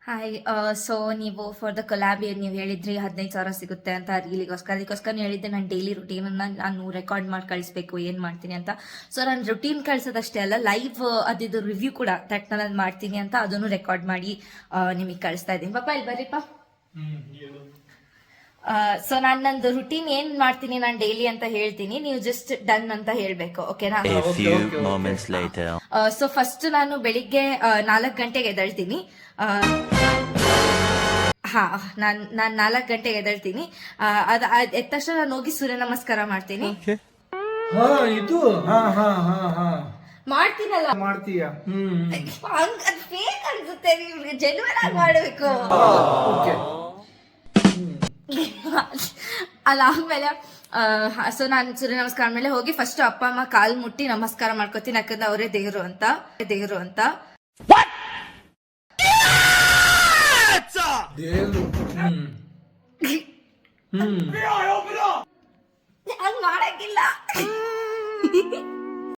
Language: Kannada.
ಹಾಯ್. ಸೊ ನೀವು ಫಾರ್ ದ ಕೊಲಾಬ್ ನೀವು ಹೇಳಿದ್ರಿ 15,000 ಸಿಗುತ್ತೆ ಅಂತ ರೀಲಿಗೋಸ್ಕರ. ಅದಕ್ಕೋಸ್ಕರ ಹೇಳಿದ್ದೆ ನಾನು ಡೈಲಿ ರುಟೀನನ್ನು ನಾನು ರೆಕಾರ್ಡ್ ಮಾಡಿ ಕಳಿಸ್ಬೇಕು ಏನು ಮಾಡ್ತೀನಿ ಅಂತ. ಸೊ ನಾನು ರುಟೀನ್ ಕಳಿಸೋದಷ್ಟೇ ಅಲ್ಲ, ಲೈವ್ ಅದಿದ್ದು ರಿವ್ಯೂ ಕೂಡ ನಾನು ಮಾಡ್ತೀನಿ ಅಂತ ಅದನ್ನು ರೆಕಾರ್ಡ್ ಮಾಡಿ ನಿಮಗೆ ಕಳಿಸ್ತಾ ಇದ್ದೀನಿ. ಪಾಪ ಇಲ್ಲಿ ಬರ್ರಿಪ್ಪ. ಸೊ ನಾನು ನಂದು ರುಟೀನ್ ಏನ್ ಮಾಡ್ತೀನಿ ನಾನು ಡೈಲಿ ಅಂತ ಹೇಳ್ತೀನಿ, ನೀವು ಜಸ್ಟ್ ಡನ್ ಅಂತ ಹೇಳ್ಬೇಕು, ಓಕೆನಾ? ಸೊ ಫಸ್ಟ್ ನಾನು ಬೆಳಿಗ್ಗೆ 4 ಗಂಟೆಗೆ ಎದ್ದೇಳ್ತೀನಿ. ನಾನು 4 ಗಂಟೆಗೆ ಎದ್ದೇಳ್ತೀನಿ. ಅದ್ ಎದ್ದ ತಕ್ಷಣ ನಾನು ಹೋಗಿ ಸೂರ್ಯ ನಮಸ್ಕಾರ ಮಾಡ್ತೀನಿ. ಮಾಡ್ತೀನಲ್ಲ, ಮಾಡ್ತೀಯ? ಫೇಕ್ ಅನ್ಸುತ್ತೆ, ಜೆನ್ಯೂನ್ ಆಗಿ ಮಾಡಬೇಕು. ಅದಾದ್ಮೇಲೆ ಸೊ ನಾನು ಸೂರ್ಯ ನಮಸ್ಕಾರ ಮೇಲೆ ಹೋಗಿ ಫಸ್ಟ್ ಅಪ್ಪ ಅಮ್ಮ ಕಾಲ್ ಮುಟ್ಟಿ ನಮಸ್ಕಾರ ಮಾಡ್ಕೋತೀನಿ, ಯಾಕಂದ್ರೆ ಅವರೇ ದೇವರು ಅಂತ. ಹಂಗ್ ಮಾಡಕ್ಕಿಲ್ಲ.